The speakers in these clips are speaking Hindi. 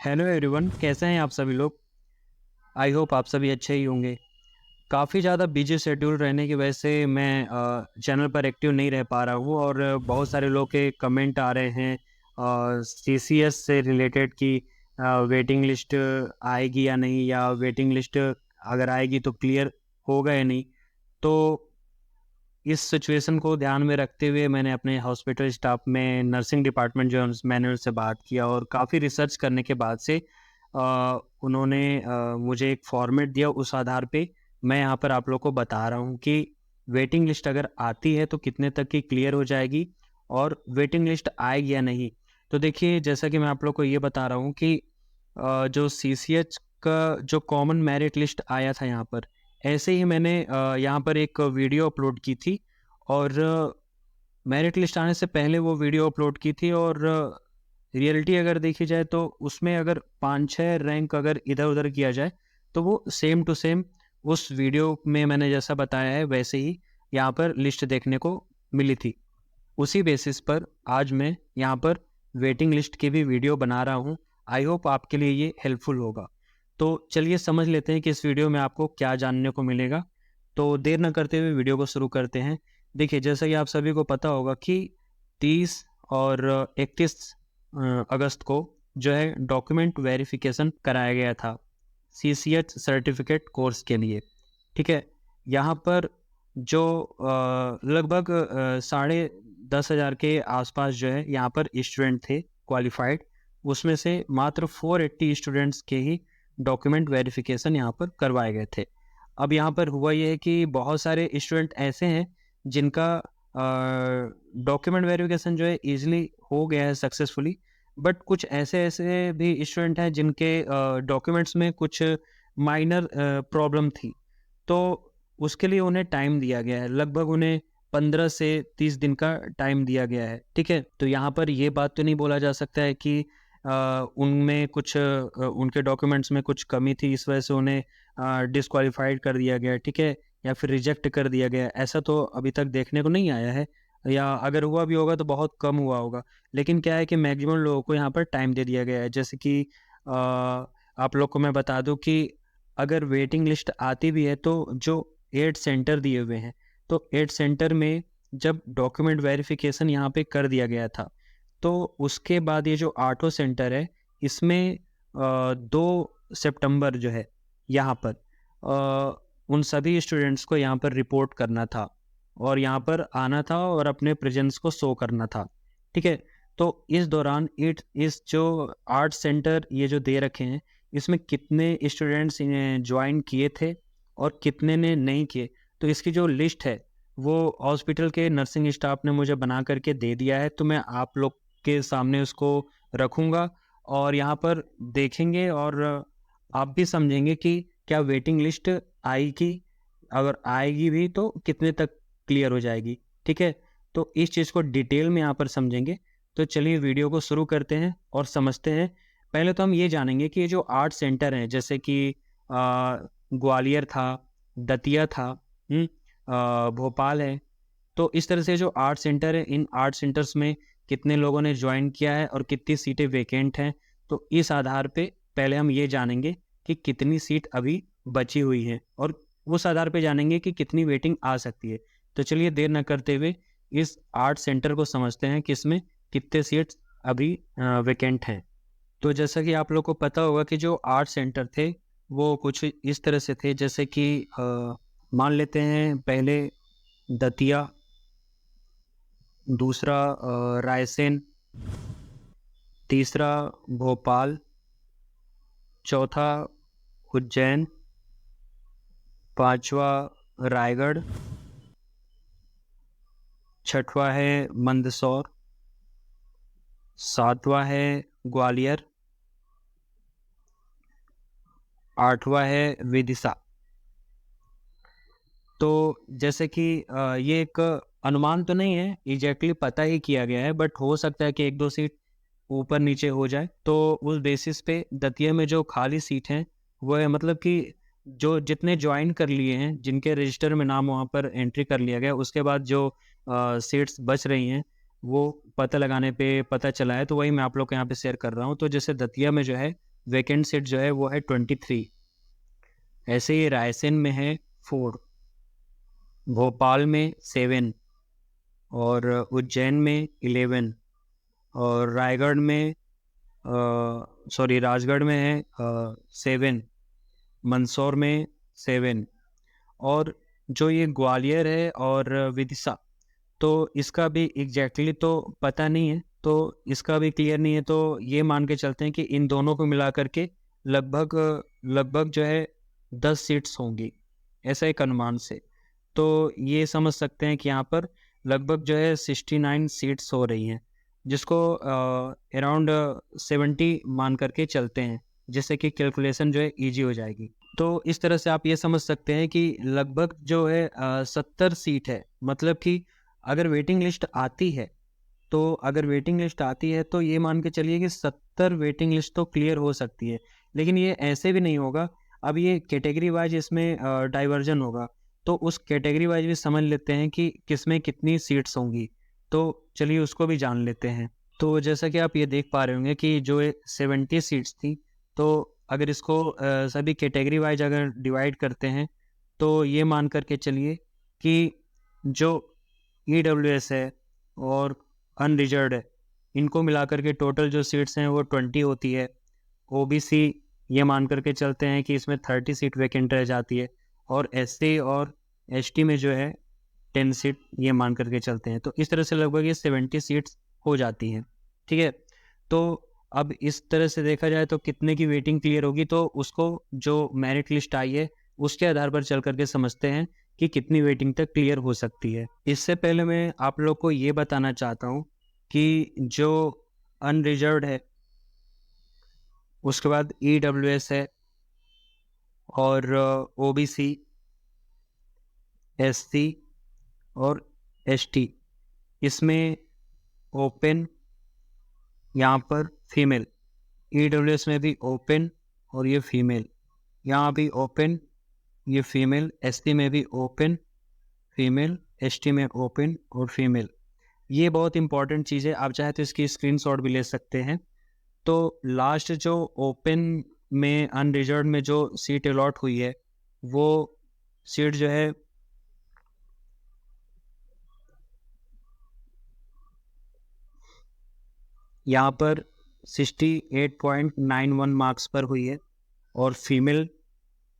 हेलो एवरीवन, कैसे हैं आप सभी लोग। आई होप आप सभी अच्छे ही होंगे। काफ़ी ज़्यादा बिजी शेड्यूल रहने की वजह से मैं चैनल पर एक्टिव नहीं रह पा रहा हूँ और बहुत सारे लोग के कमेंट आ रहे हैं सीसीएस से रिलेटेड कि वेटिंग लिस्ट आएगी या नहीं, या वेटिंग लिस्ट अगर आएगी तो क्लियर होगा या नहीं। तो इस सिचुएशन को ध्यान में रखते हुए मैंने अपने हॉस्पिटल स्टाफ में नर्सिंग डिपार्टमेंट जो है मैंने उनसे बात किया और काफ़ी रिसर्च करने के बाद से उन्होंने मुझे एक फॉर्मेट दिया। उस आधार पे मैं यहाँ पर आप लोग को बता रहा हूँ कि वेटिंग लिस्ट अगर आती है तो कितने तक की क्लियर हो जाएगी और वेटिंग लिस्ट आएगी या नहीं। तो देखिए, जैसा कि मैं आप लोग को ये बता रहा हूँ कि जो सीसीएच का जो कॉमन मेरिट लिस्ट आया था यहाँ पर, ऐसे ही मैंने यहाँ पर एक वीडियो अपलोड की थी और मेरिट लिस्ट आने से पहले वो वीडियो अपलोड की थी। और रियलिटी अगर देखी जाए तो उसमें अगर 5-6 रैंक अगर इधर-उधर किया जाए तो वो सेम टू सेम उस वीडियो में मैंने जैसा बताया है वैसे ही यहाँ पर लिस्ट देखने को मिली थी। उसी बेसिस पर आज मैं यहाँ पर वेटिंग लिस्ट की भी वीडियो बना रहा हूँ। आई होप आपके लिए ये हेल्पफुल होगा। तो चलिए समझ लेते हैं कि इस वीडियो में आपको क्या जानने को मिलेगा। तो देर न करते हुए वीडियो को शुरू करते हैं। देखिए, जैसा कि आप सभी को पता होगा कि 30 और 31 अगस्त को जो है डॉक्यूमेंट वेरिफिकेशन कराया गया था सीसीएच सर्टिफिकेट कोर्स के लिए। ठीक है? यहाँ पर जो लगभग 10,500 के आसपास जो है यहाँ पर स्टूडेंट थे क्वालिफाइड। उसमें से मात्र 480 स्टूडेंट्स के ही डॉक्यूमेंट वेरिफिकेशन यहाँ पर करवाए गए थे। अब यहाँ पर हुआ ये है कि बहुत सारे स्टूडेंट ऐसे हैं जिनका डॉक्यूमेंट वेरिफिकेशन जो है ईज़िली हो गया है सक्सेसफुली, बट कुछ ऐसे-ऐसे भी स्टूडेंट हैं जिनके डॉक्यूमेंट्स में कुछ माइनर प्रॉब्लम थी। तो उसके लिए उन्हें टाइम दिया गया है। लगभग उन्हें 15 से 30 दिन का टाइम दिया गया है। ठीक है? तो यहाँ पर ये बात तो नहीं बोला जा सकता है कि उनमें कुछ उनके डॉक्यूमेंट्स में कुछ कमी थी, इस वजह से उन्हें डिस्क्वालिफ़ाइड कर दिया गया है। ठीक है? या फिर रिजेक्ट कर दिया गया है। ऐसा तो अभी तक देखने को नहीं आया है, या अगर हुआ भी होगा तो बहुत कम हुआ होगा। लेकिन क्या है कि मैक्सिमम लोगों को यहाँ पर टाइम दे दिया गया है। जैसे कि आप लोग को मैं बता दूँ कि अगर वेटिंग लिस्ट आती भी है तो जो 8 सेंटर दिए हुए हैं, तो 8 सेंटर में जब डॉक्यूमेंट वेरिफिकेशन यहाँ पे कर दिया गया था, तो उसके बाद ये जो 8वाँ सेंटर है, इसमें 2 सितंबर जो है यहाँ पर उन सभी स्टूडेंट्स को यहाँ पर रिपोर्ट करना था और यहाँ पर आना था और अपने प्रेजेंस को शो करना था। ठीक है? तो इस दौरान इस जो 8 सेंटर ये जो दे रखे हैं, इसमें कितने स्टूडेंट्स जॉइन किए थे और कितने ने नहीं किए, तो इसकी जो लिस्ट है वो हॉस्पिटल के नर्सिंग स्टाफ ने मुझे बना करके दे दिया है। तो मैं आप लोग के सामने उसको रखूँगा और यहाँ पर देखेंगे और आप भी समझेंगे कि क्या वेटिंग लिस्ट आएगी, अगर आएगी भी तो कितने तक क्लियर हो जाएगी। ठीक है? तो इस चीज़ को डिटेल में यहाँ पर समझेंगे। तो चलिए वीडियो को शुरू करते हैं और समझते हैं। पहले तो हम ये जानेंगे कि ये जो 8 सेंटर हैं, जैसे कि ग्वालियर था, दतिया था, भोपाल है। तो इस तरह से जो 8 सेंटर हैं, इन 8 सेंटर्स में कितने लोगों ने जॉइन किया है और कितनी सीटें वैकेंट हैं। तो इस आधार पे पहले हम ये जानेंगे कि कितनी सीट अभी बची हुई हैं और उस आधार पे जानेंगे कि कितनी वेटिंग आ सकती है। तो चलिए देर न करते हुए इस 8 सेंटर को समझते हैं कि इसमें कितने सीट्स अभी वैकेंट हैं। तो जैसा कि आप लोग को पता होगा कि जो 8 सेंटर थे, वो कुछ इस तरह से थे, जैसे कि मान लेते हैं पहले दतिया, दूसरा रायसेन, तीसरा भोपाल, चौथा उज्जैन, 5वां रायगढ़, 6वां है मंदसौर, 7वां है ग्वालियर, 8वां है विदिशा। तो जैसे कि ये एक अनुमान तो नहीं है, एग्ज़ैक्टली पता ही किया गया है, बट हो सकता है कि 1-2 सीट ऊपर-नीचे हो जाए। तो उस बेसिस पे दतिया में जो खाली सीट हैं, वो है, मतलब कि जो जितने जॉइन कर लिए हैं, जिनके रजिस्टर में नाम वहाँ पर एंट्री कर लिया गया, उसके बाद जो सीट्स बच रही हैं, वो पता लगाने पे पता चला है, तो वही मैं आप लोग को यहाँ पे शेयर कर रहा हूँ। तो जैसे दतिया में जो है वैकेंट सीट जो है वो है 23। ऐसे ही रायसेन में है 4, भोपाल में 7, और उज्जैन में 11, और रायगढ़ में राजगढ़ में है 7, मंदसौर में 7, और जो ये ग्वालियर है और विदिशा, तो इसका भी एग्जैक्टली तो पता नहीं है, तो इसका भी क्लियर नहीं है, तो ये मान के चलते हैं कि इन दोनों को मिला करके लगभग लगभग जो है 10 सीट्स होंगी, ऐसा एक अनुमान से। तो ये समझ सकते हैं कि यहाँ पर लगभग जो है 69 सीट्स हो रही हैं, जिसको अराउंड 70 मान करके चलते हैं, जिससे कि कैलकुलेशन जो है ईजी हो जाएगी। तो इस तरह से आप ये समझ सकते हैं कि लगभग जो है 70 सीट है, मतलब कि अगर वेटिंग लिस्ट आती है, तो अगर वेटिंग लिस्ट आती है तो ये मान के चलिए कि 70 वेटिंग लिस्ट तो क्लियर हो सकती है। लेकिन ये ऐसे भी नहीं होगा, अब ये कैटेगरी वाइज इसमें डाइवर्जन होगा, तो उस कैटेगरी वाइज भी समझ लेते हैं कि किसमें कितनी सीट्स होंगी। तो चलिए उसको भी जान लेते हैं। तो जैसा कि आप ये देख पा रहे होंगे कि जो 70 सीट्स थी, तो अगर इसको सभी कैटेगरी वाइज अगर डिवाइड करते हैं, तो ये मान करके चलिए कि जो EWS है और अनरिजर्व्ड है, इनको मिलाकर के टोटल जो सीट्स हैं वो 20 होती है। OBC ये मान करके चलते हैं कि इसमें 30 सीट वैकेंट रह जाती है, और SC और ST में जो है 10 सीट ये मान करके चलते हैं। तो इस तरह से लगभग ये 70 सीट्स हो जाती हैं, ठीक है। तो अब इस तरह से देखा जाए तो कितने की वेटिंग क्लियर होगी, तो उसको जो मेरिट लिस्ट आई है उसके आधार पर चल करके समझते हैं कि कितनी वेटिंग तक क्लियर हो सकती है। इससे पहले मैं आप लोग को ये बताना चाहता हूँ कि जो अनरिजर्व्ड है, उसके बाद EWS है, और OBC, SC और ST, इसमें ओपन यहाँ पर फीमेल, EWS में भी ओपन और ये फीमेल, यहाँ भी ओपन ये फीमेल, SC में भी ओपन फीमेल, ST में ओपन और फीमेल। ये बहुत इंपॉर्टेंट चीज़ है, आप चाहे तो इसकी स्क्रीनशॉट भी ले सकते हैं। तो लास्ट जो ओपन में अनरिजर्व में जो सीट अलॉट हुई है, वो सीट जो है यहाँ पर 68.91 मार्क्स पर हुई है, और फीमेल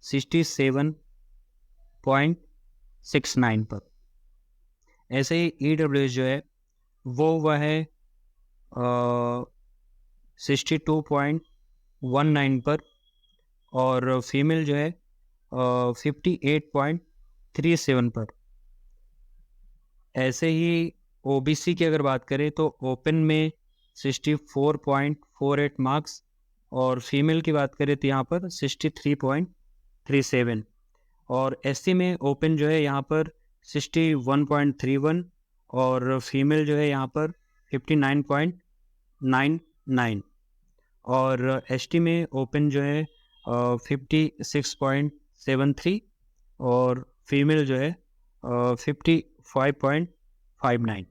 67.69 पर। ऐसे ही EWS जो है वह है 62.19 पर, और फीमेल जो है 58.37 पर। ऐसे ही OBC की अगर बात करें तो ओपन में 64.48 मार्क्स, और फीमेल की बात करें तो यहाँ पर 63.37, और SC में ओपन जो है यहाँ पर 61.31, और फीमेल जो है यहाँ पर 59.99, और ST में ओपन जो है 56.73, और फीमेल जो है 55.59।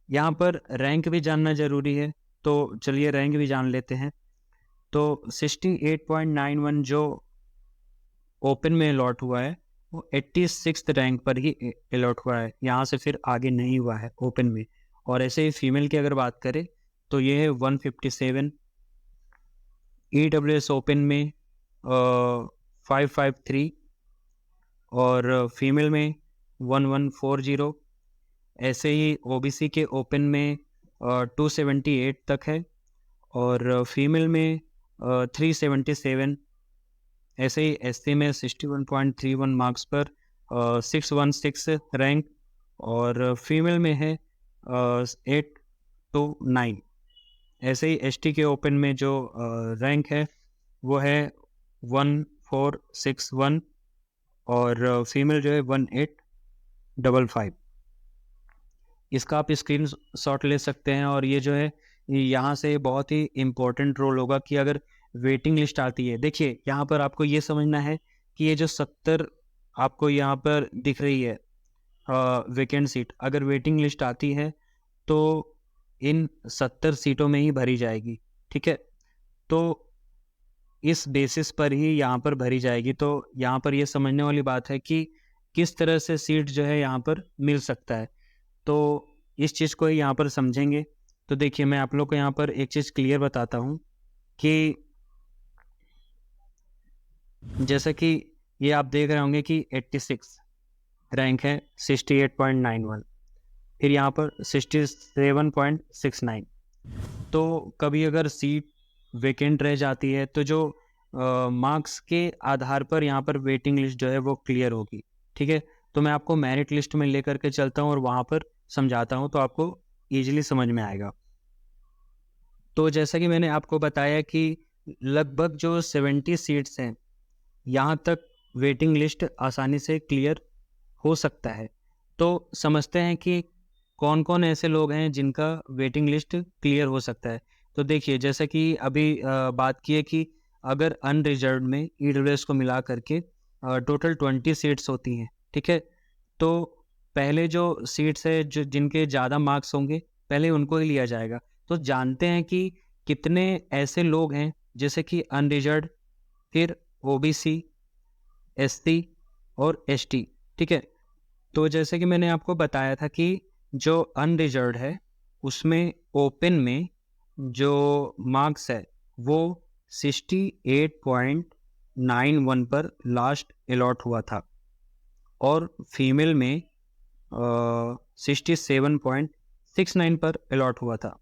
यहाँ पर रैंक भी जानना ज़रूरी है, तो चलिए रैंक भी जान लेते हैं। तो 68.91 जो ओपन में अलॉट हुआ है, वो 86th रैंक पर ही अलॉट हुआ है, यहाँ से फिर आगे नहीं हुआ है ओपन में। और ऐसे ही फीमेल की अगर बात करें तो ये है 157, EWS ओपन में 553, और फीमेल में 1140। ऐसे ही OBC के ओपन में 278 तक है, और फीमेल में 377। ऐसे ही SC में 61.31 मार्क्स पर 616 रैंक, और फीमेल में है 829। ऐसे ही ST के ओपन में जो रैंक है वो है 1461, और फीमेल जो है 1855। इसका आप स्क्रीन शॉट ले सकते हैं, और ये जो है यहाँ से बहुत ही इम्पोर्टेंट रोल होगा कि अगर वेटिंग लिस्ट आती है, देखिए यहाँ पर आपको ये समझना है कि ये जो 70 आपको यहाँ पर दिख रही है वैकेंट सीट, अगर वेटिंग लिस्ट आती है तो इन 70 सीटों में ही भरी जाएगी, ठीक है। तो इस बेसिस पर ही यहाँ पर भरी जाएगी। तो यहाँ पर ये समझने वाली बात है कि किस तरह से सीट जो है यहाँ पर मिल सकता है। तो इस चीज़ को ही यहाँ पर समझेंगे। तो देखिए, मैं आप लोग को यहाँ पर एक चीज़ क्लियर बताता हूँ कि जैसा कि ये आप देख रहे होंगे कि 86 रैंक है, 68.91, फिर यहाँ पर 67.69। तो कभी अगर सीट वैकेंट रह जाती है तो जो मार्क्स के आधार पर यहाँ पर वेटिंग लिस्ट जो है वो क्लियर होगी। ठीक है, तो मैं आपको मेरिट लिस्ट में लेकर के चलता हूँ और वहाँ पर समझाता हूँ, तो आपको ईजिली समझ में आएगा। तो जैसा कि मैंने आपको बताया कि लगभग जो 70 सीट्स हैं, यहाँ तक वेटिंग लिस्ट आसानी से क्लियर हो सकता है। तो समझते हैं कि कौन कौन ऐसे लोग हैं जिनका वेटिंग लिस्ट क्लियर हो सकता है। तो देखिए, जैसा कि अभी बात की है कि अगर अनरिजर्व्ड में ईडब्ल्यूएस को मिला करके टोटल 20 सीट्स होती हैं। ठीक है, तो पहले जो सीट्स है जो जिनके ज़्यादा मार्क्स होंगे, पहले उनको ही लिया जाएगा। तो जानते हैं कि कितने ऐसे लोग हैं जैसे कि अनरिजर्व्ड, फिर ओबीसी, एससी और एसटी। ठीक है, तो जैसे कि मैंने आपको बताया था कि जो अनरिजर्व्ड है उसमें ओपन में जो मार्क्स है वो 68.91 पर लास्ट अलॉट हुआ था और फीमेल में 67.69 पर अलॉट हुआ था।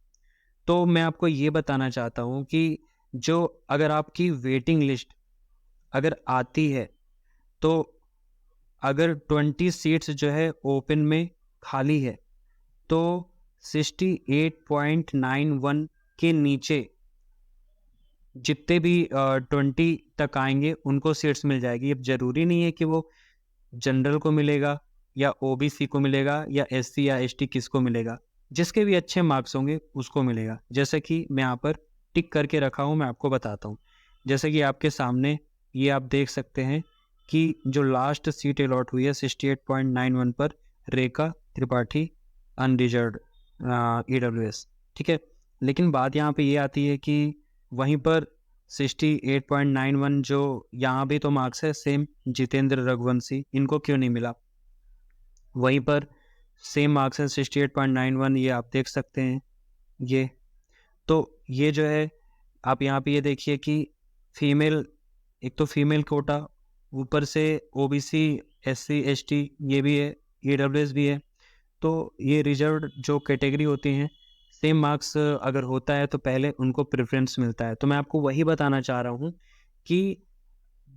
तो मैं आपको ये बताना चाहता हूँ कि जो अगर आपकी वेटिंग लिस्ट अगर आती है, तो अगर 20 सीट्स जो है ओपन में खाली है, तो 68.91 के नीचे जितने भी 20 तक आएंगे उनको सीट्स मिल जाएगी। अब ज़रूरी नहीं है कि वो जनरल को मिलेगा या ओबीसी को मिलेगा या एससी या एसटी, किसको मिलेगा, जिसके भी अच्छे मार्क्स होंगे उसको मिलेगा। जैसे कि मैं यहाँ पर टिक करके रखा हूँ, मैं आपको बताता हूँ। जैसे कि आपके सामने ये आप देख सकते हैं कि जो लास्ट सीट अलॉट हुई है 68.91 पर, रेखा त्रिपाठी, अनरिजर्व्ड, ईडब्ल्यूएस। ठीक है, लेकिन बात यहाँ पे ये आती है कि वहीं पर 68.91 जो यहाँ भी तो मार्क्स है सेम, जितेंद्र रघुवंशी, इनको क्यों नहीं मिला? वहीं पर सेम मार्क्स है 68.91, ये आप देख सकते हैं। ये तो ये जो है, आप यहाँ पे ये देखिए कि फीमेल, एक तो फीमेल कोटा, ऊपर से ओबीसी, एससी, एसटी ये भी है, ईडब्ल्यूएस भी है। तो ये रिजर्व्ड जो कैटेगरी होती हैं, सेम मार्क्स अगर होता है तो पहले उनको प्रेफरेंस मिलता है। तो मैं आपको वही बताना चाह रहा हूँ कि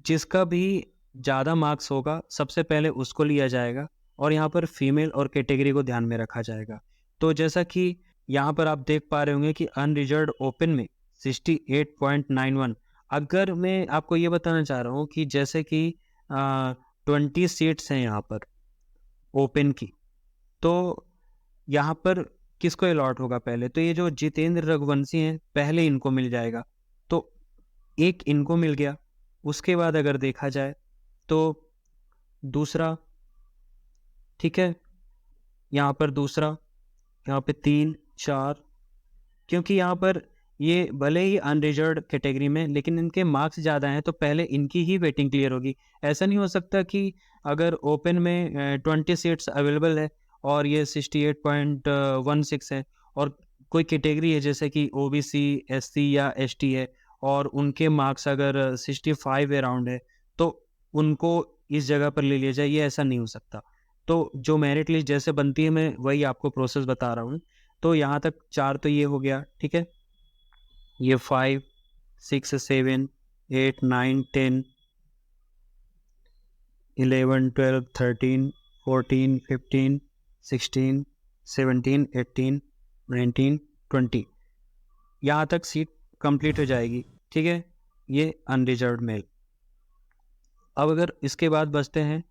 जिसका भी ज़्यादा मार्क्स होगा सबसे पहले उसको लिया जाएगा और यहाँ पर फीमेल और कैटेगरी को ध्यान में रखा जाएगा। तो जैसा कि यहाँ पर आप देख पा रहे होंगे कि अनरिजर्व्ड ओपन में 68.91। अगर मैं आपको ये बताना चाह रहा हूँ कि जैसे कि 20 सीट्स हैं यहाँ पर ओपन की, तो यहाँ पर किसको अलॉट होगा पहले? तो ये जो जितेंद्र रघुवंशी हैं, पहले इनको मिल जाएगा। तो एक इनको मिल गया, उसके बाद अगर देखा जाए तो दूसरा, ठीक है, यहाँ पर दूसरा, यहाँ पे 3, 4, क्योंकि यहाँ पर ये भले ही अनरिजर्व्ड कैटेगरी में, लेकिन इनके मार्क्स ज़्यादा हैं तो पहले इनकी ही वेटिंग क्लियर होगी। ऐसा नहीं हो सकता कि अगर ओपन में 20 सीट्स अवेलेबल है और ये 68.16 है और कोई कैटेगरी है जैसे कि ओबीसी, एससी या एसटी है और उनके मार्क्स अगर 65 अराउंड है, तो उनको इस जगह पर ले लिया जाए, ये ऐसा नहीं हो सकता। तो जो मेरिट लिस्ट जैसे बनती है, मैं वही आपको प्रोसेस बता रहा हूँ। तो यहाँ तक 4 तो ये हो गया, ठीक है। ये 5, 6, 7, 8, 9, 10, 11, 12, 13, 14, 15, 16, 17, 18, 19, 20, यहाँ तक सीट कंप्लीट हो जाएगी। ठीक है, ये अनरिजर्व्ड मेल। अब अगर इसके बाद बचते हैं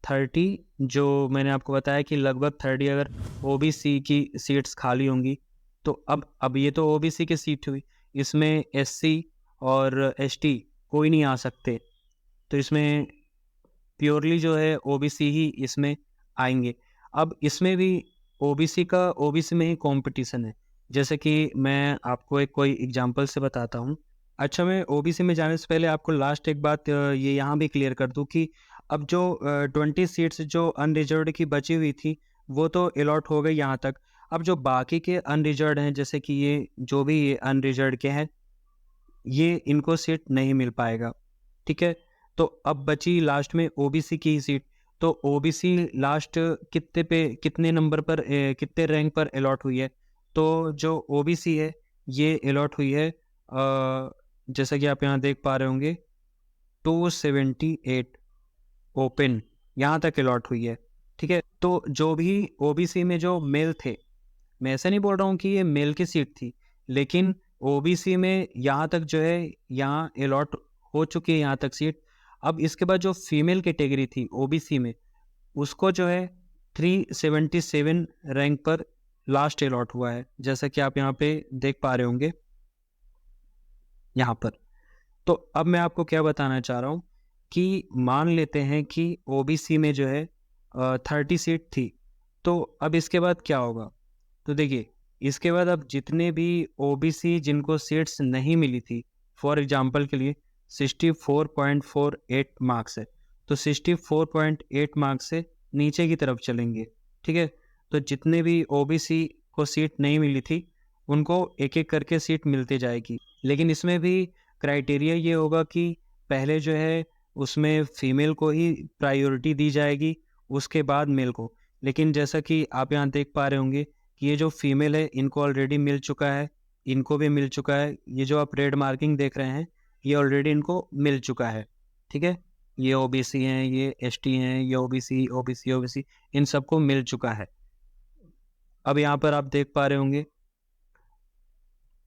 30, जो मैंने आपको बताया कि लगभग 30 अगर ओबीसी की सीट्स खाली होंगी, तो अब ये तो ओबीसी की सीट हुई, इसमें एससी और एसटी कोई नहीं आ सकते, तो इसमें प्योरली जो है ओबीसी ही इसमें आएंगे। अब इसमें भी ओबीसी में ही कंपटीशन है। जैसे कि मैं आपको एक कोई एग्जांपल से बताता हूँ अच्छा, मैं ओबीसी में जाने से पहले आपको लास्ट एक बात ये यहाँ भी क्लियर कर दूँ कि अब जो 20 सीट्स जो अनरिजर्व्ड की बची हुई थी, वो तो अलॉट हो गई यहाँ तक। अब जो बाकी के अनरिजर्व्ड हैं, जैसे कि ये जो भी ये अनरिजर्व्ड के हैं, ये इनको सीट नहीं मिल पाएगा, ठीक है? तो अब बची लास्ट में ओबीसी की ही सीट। तो ओबीसी लास्ट कितने नंबर पर कितने रैंक पर अलॉट हुई है? तो जो ओबीसी है, ये अलॉट हुई है जैसा कि आप यहाँ देख पा रहे होंगे 278 ओपन यहाँ तक अलॉट हुई है, ठीक है? तो जो भी ओबीसी में जो मेल थे, मैं ऐसा नहीं बोल रहा हूँ कि ये मेल की सीट थी, लेकिन ओबीसी में यहाँ तक जो है यहाँ अलॉट हो चुकी है यहाँ तक सीट। अब इसके बाद जो फीमेल कैटेगरी थी ओबीसी में, उसको जो है 377 रैंक पर लास्ट अलॉट हुआ है, जैसा कि आप यहाँ पे देख पा रहे होंगे यहाँ पर। तो अब मैं आपको क्या बताना चाह रहा हूँ कि मान लेते हैं कि ओबीसी में जो है 30 सीट थी, तो अब इसके बाद क्या होगा? तो देखिए, इसके बाद अब जितने भी ओबीसी जिनको सीट्स नहीं मिली थी, फॉर एग्जांपल के लिए 64.48 मार्क्स है, तो 64.8 मार्क्स से नीचे की तरफ चलेंगे, ठीक है? तो जितने भी ओबीसी को सीट नहीं मिली थी, उनको एक-एक करके सीट मिलती जाएगी। लेकिन इसमें भी क्राइटेरिया ये होगा कि पहले जो है उसमें फीमेल को ही प्रायोरिटी दी जाएगी, उसके बाद मेल को। लेकिन जैसा कि आप यहाँ देख पा रहे होंगे कि ये जो फीमेल है इनको ऑलरेडी मिल चुका है, इनको भी मिल चुका है। ये जो आप रेड मार्किंग देख रहे हैं, ये ऑलरेडी इनको मिल चुका है, ठीक है? ये ओबीसी हैं, ये एसटी हैं, ये ओबीसी, ओबीसी, ओबीसी, इन सबको मिल चुका है। अब यहाँ पर आप देख पा रहे होंगे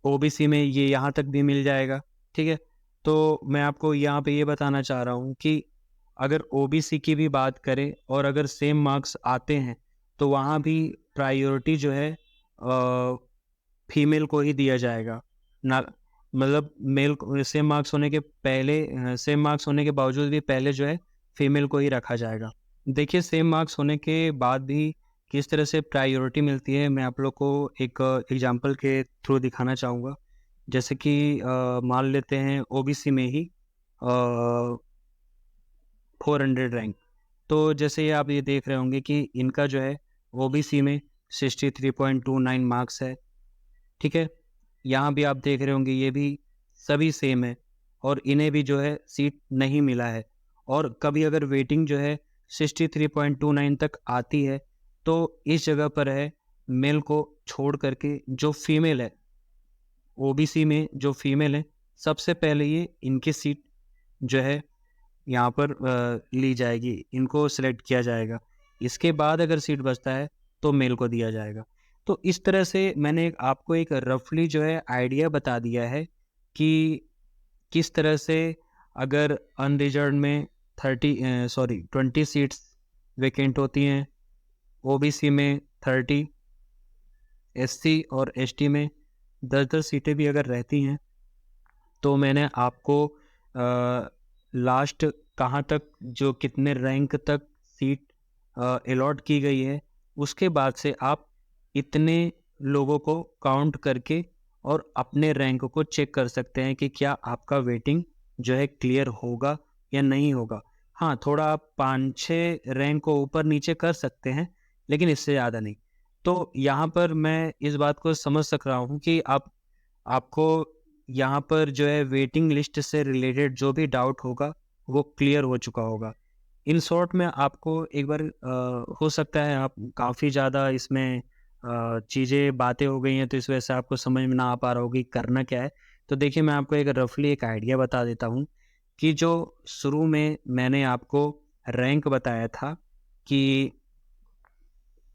ओबीसी में ये यहाँ तक भी मिल जाएगा, ठीक है? तो मैं आपको यहाँ पे ये बताना चाह रहा हूँ कि अगर ओबीसी की भी बात करें और अगर सेम मार्क्स आते हैं, तो वहाँ भी प्रायोरिटी जो है फीमेल को ही दिया जाएगा। ना मतलब मेल को सेम मार्क्स होने के पहले सेम मार्क्स होने के बावजूद भी पहले जो है फीमेल को ही रखा जाएगा। देखिए, सेम मार्क्स होने के बाद भी किस तरह से प्रायोरिटी मिलती है, मैं आप लोग को एक एग्जांपल के थ्रू दिखाना चाहूँगा। जैसे कि मान लेते हैं ओबीसी में ही 400 रैंक। तो जैसे ये आप ये देख रहे होंगे कि इनका जो है ओबीसी में 63.29 मार्क्स है, ठीक है? यहाँ भी आप देख रहे होंगे ये भी सभी सेम है और इन्हें भी जो है सीट नहीं मिला है। और कभी अगर वेटिंग जो है 63.29 तक आती है, तो इस जगह पर है मेल को छोड़ करके जो फीमेल है, ओबीसी में जो फीमेल है, सबसे पहले ये इनकी सीट जो है यहाँ पर ली जाएगी, इनको सेलेक्ट किया जाएगा। इसके बाद अगर सीट बचता है, तो मेल को दिया जाएगा। तो इस तरह से मैंने आपको एक रफ़ली जो है आइडिया बता दिया है कि किस तरह से अगर अनरिजर्व्ड में 20 सीट्स वैकेंट होती हैं, ओबीसी में 30, एससी और एसटी में 10-10 सीटें भी अगर रहती हैं, तो मैंने आपको लास्ट कहाँ तक जो कितने रैंक तक सीट अलॉट की गई है, उसके बाद से आप इतने लोगों को काउंट करके और अपने रैंक को चेक कर सकते हैं कि क्या आपका वेटिंग जो है क्लियर होगा या नहीं होगा। हाँ, थोड़ा आप 5-6 रैंक को ऊपर नीचे कर सकते हैं, लेकिन इससे ज़्यादा नहीं। तो यहाँ पर मैं इस बात को समझ सक रहा हूँ कि आपको यहाँ पर जो है वेटिंग लिस्ट से रिलेटेड जो भी डाउट होगा, वो क्लियर हो चुका होगा। इन शॉर्ट में आपको एक बार हो सकता है आप काफ़ी ज़्यादा इसमें चीज़ें बातें हो गई हैं, तो इस वजह से आपको समझ में ना आ पा रहा हो कि करना क्या है। तो देखिए, मैं आपको एक रफ़ली एक आइडिया बता देता हूँ कि जो शुरू में मैंने आपको रैंक बताया था कि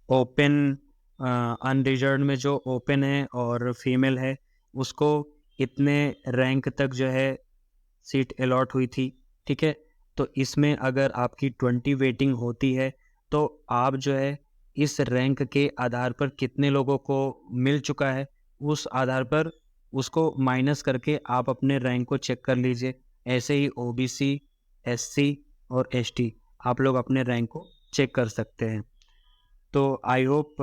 ओपन अनरिजर्व्ड में जो ओपन है और फीमेल है, उसको इतने रैंक तक जो है सीट अलॉट हुई थी, ठीक है? तो इसमें अगर आपकी 20 वेटिंग होती है, तो आप जो है इस रैंक के आधार पर कितने लोगों को मिल चुका है, उस आधार पर उसको माइनस करके आप अपने रैंक को चेक कर लीजिए। ऐसे ही ओबीसी, एससी और एसटी आप लोग अपने रैंक को चेक कर सकते हैं। तो आई होप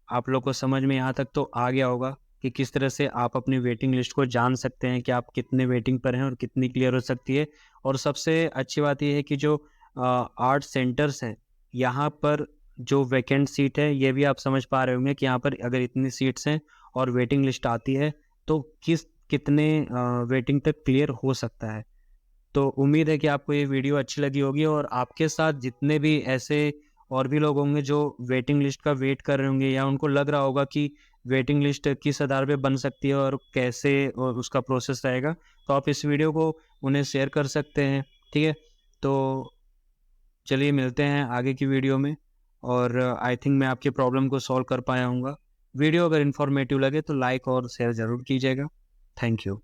आप लोग को समझ में यहाँ तक तो आ गया होगा कि किस तरह से आप अपनी वेटिंग लिस्ट को जान सकते हैं कि आप कितने वेटिंग पर हैं और कितनी क्लियर हो सकती है। और सबसे अच्छी बात ये है कि जो आर्ट सेंटर्स हैं, यहाँ पर जो वैकेंट सीट है ये भी आप समझ पा रहे होंगे कि यहाँ पर अगर इतनी सीट्स हैं और वेटिंग लिस्ट आती है तो कितने वेटिंग तक क्लियर हो सकता है। तो उम्मीद है कि आपको ये वीडियो अच्छी लगी होगी और आपके साथ जितने भी ऐसे और भी लोग होंगे जो वेटिंग लिस्ट का वेट कर रहे होंगे या उनको लग रहा होगा कि वेटिंग लिस्ट किस आधार पे बन सकती है और कैसे और उसका प्रोसेस रहेगा, तो आप इस वीडियो को उन्हें शेयर कर सकते हैं। ठीक है, तो चलिए मिलते हैं आगे की वीडियो में और आई थिंक मैं आपकी प्रॉब्लम को सॉल्व कर पाया हूँगा। वीडियो अगर इन्फॉर्मेटिव लगे तो लाइक और शेयर ज़रूर कीजिएगा। Thank you.